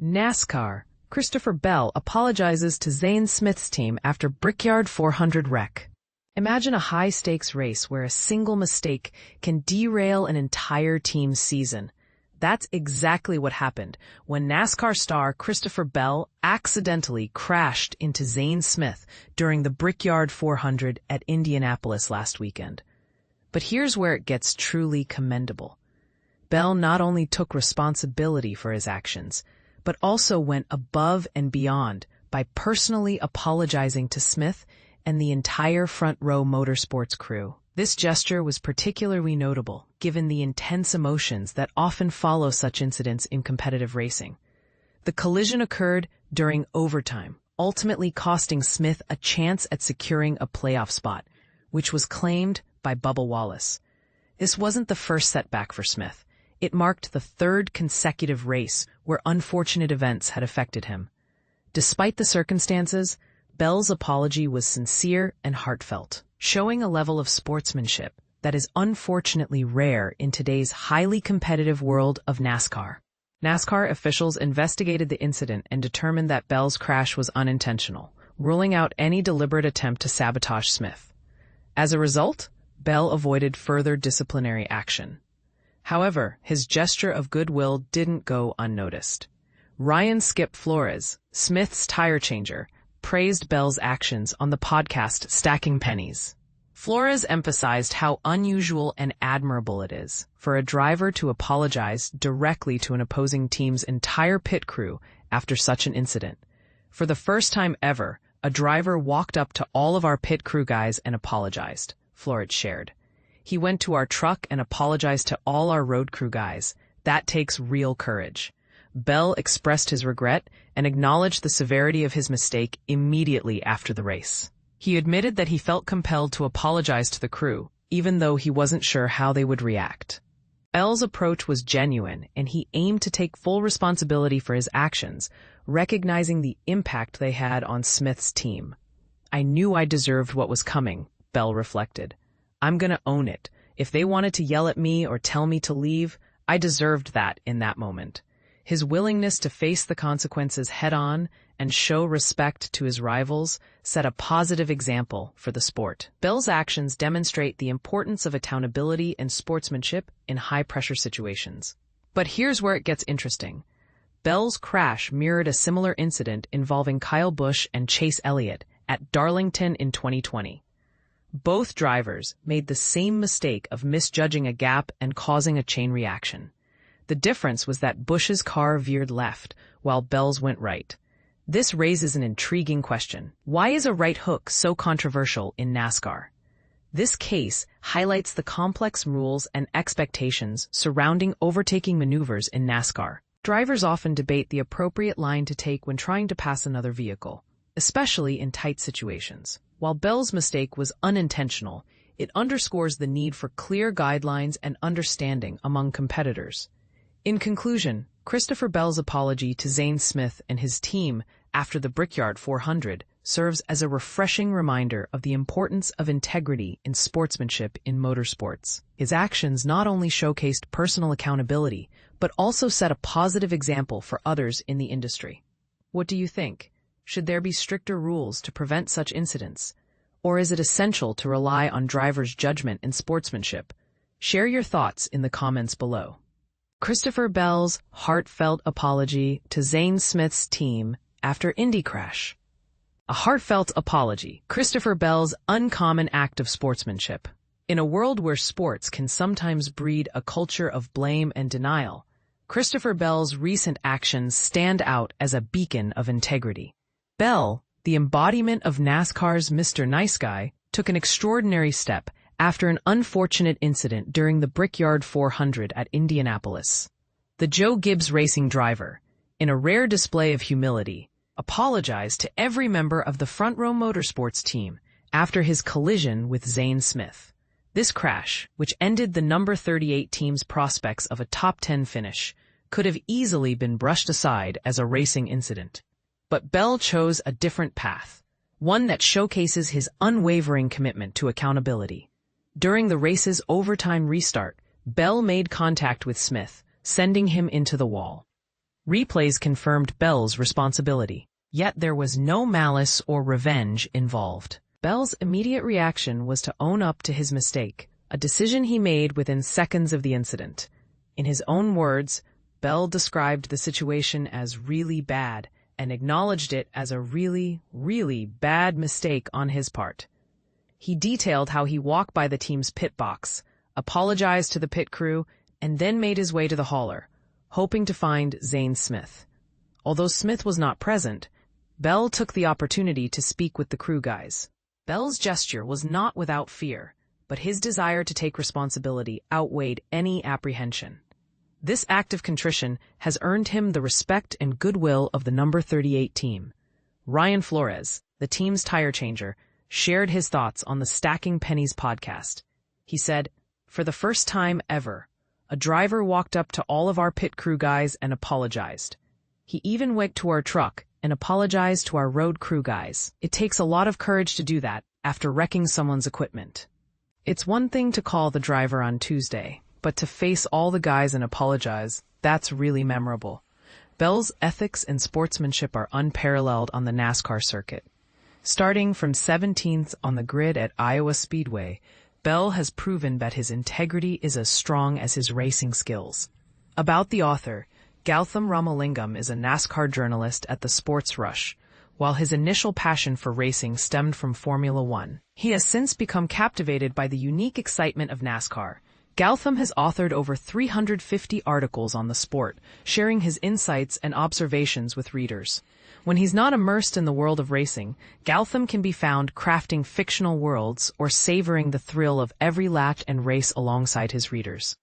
NASCAR. Christopher Bell apologizes to Zane Smith's team after Brickyard 400 wreck. Imagine a high-stakes race where a single mistake can derail an entire team's season. That's exactly what happened when NASCAR star Christopher Bell accidentally crashed into Zane Smith during the Brickyard 400 at Indianapolis last weekend. But here's where it gets truly commendable. Bell not only took responsibility for his actions, but also went above and beyond by personally apologizing to Smith and the entire Front Row Motorsports crew. This gesture was particularly notable, given the intense emotions that often follow such incidents in competitive racing. The collision occurred during overtime, ultimately costing Smith a chance at securing a playoff spot, which was claimed by Bubba Wallace. This wasn't the first setback for Smith. It marked the third consecutive race where unfortunate events had affected him. Despite the circumstances, Bell's apology was sincere and heartfelt, showing a level of sportsmanship that is unfortunately rare in today's highly competitive world of NASCAR. NASCAR officials investigated the incident and determined that Bell's crash was unintentional, ruling out any deliberate attempt to sabotage Smith. As a result, Bell avoided further disciplinary action. However, his gesture of goodwill didn't go unnoticed. Ryan Skip Flores, Smith's tire changer, praised Bell's actions on the podcast Stacking Pennies. Flores emphasized how unusual and admirable it is for a driver to apologize directly to an opposing team's entire pit crew after such an incident. For the first time ever, a driver walked up to all of our pit crew guys and apologized, Flores shared. He went to our truck and apologized to all our road crew guys. That takes real courage. Bell expressed his regret and acknowledged the severity of his mistake immediately after the race. He admitted that he felt compelled to apologize to the crew, even though he wasn't sure how they would react. Bell's approach was genuine, and he aimed to take full responsibility for his actions, recognizing the impact they had on Smith's team. "I knew I deserved what was coming," Bell reflected. "I'm gonna own it. If they wanted to yell at me or tell me to leave, I deserved that in that moment." His willingness to face the consequences head-on and show respect to his rivals set a positive example for the sport. Bell's actions demonstrate the importance of accountability and sportsmanship in high-pressure situations. But here's where it gets interesting. Bell's crash mirrored a similar incident involving Kyle Busch and Chase Elliott at Darlington in 2020. Both drivers made the same mistake of misjudging a gap and causing a chain reaction. The difference was that Busch's car veered left, while Bell's went right. This raises an intriguing question. Why is a right hook so controversial in NASCAR? This case highlights the complex rules and expectations surrounding overtaking maneuvers in NASCAR. Drivers often debate the appropriate line to take when trying to pass another vehicle, especially in tight situations. While Bell's mistake was unintentional, it underscores the need for clear guidelines and understanding among competitors. In conclusion, Christopher Bell's apology to Zane Smith and his team after the Brickyard 400 serves as a refreshing reminder of the importance of integrity in sportsmanship in motorsports. His actions not only showcased personal accountability, but also set a positive example for others in the industry. What do you think? Should there be stricter rules to prevent such incidents? Or is it essential to rely on drivers' judgment and sportsmanship? Share your thoughts in the comments below. Christopher Bell's heartfelt apology to Zane Smith's team after Indy crash. A heartfelt apology, Christopher Bell's uncommon act of sportsmanship. In a world where sports can sometimes breed a culture of blame and denial, Christopher Bell's recent actions stand out as a beacon of integrity. Bell, the embodiment of NASCAR's Mr. Nice Guy, took an extraordinary step after an unfortunate incident during the Brickyard 400 at Indianapolis. The Joe Gibbs Racing driver, in a rare display of humility, apologized to every member of the Front Row Motorsports team after his collision with Zane Smith. This crash, which ended the number 38 team's prospects of a top 10 finish, could have easily been brushed aside as a racing incident. But Bell chose a different path, one that showcases his unwavering commitment to accountability. During the race's overtime restart, Bell made contact with Smith, sending him into the wall. Replays confirmed Bell's responsibility. Yet there was no malice or revenge involved. Bell's immediate reaction was to own up to his mistake, a decision he made within seconds of the incident. In his own words, Bell described the situation as really bad and acknowledged it as a really, really bad mistake on his part. He detailed how he walked by the team's pit box, apologized to the pit crew, and then made his way to the hauler, hoping to find Zane Smith. Although Smith was not present, Bell took the opportunity to speak with the crew guys. Bell's gesture was not without fear, but his desire to take responsibility outweighed any apprehension. This act of contrition has earned him the respect and goodwill of the number 38 team. Ryan Flores, the team's tire changer, shared his thoughts on the Stacking Pennies podcast. He said, "For the first time ever, a driver walked up to all of our pit crew guys and apologized. He even went to our truck and apologized to our road crew guys. It takes a lot of courage to do that after wrecking someone's equipment. It's one thing to call the driver on Tuesday, but to face all the guys and apologize, that's really memorable." Bell's ethics and sportsmanship are unparalleled on the NASCAR circuit. Starting from 17th on the grid at Iowa Speedway, Bell has proven that his integrity is as strong as his racing skills. About the author, Gautam Ramalingam is a NASCAR journalist at the Sports Rush. While his initial passion for racing stemmed from Formula One, he has since become captivated by the unique excitement of NASCAR. Gautam has authored over 350 articles on the sport, sharing his insights and observations with readers. When he's not immersed in the world of racing, Gautam can be found crafting fictional worlds or savoring the thrill of every lap and race alongside his readers.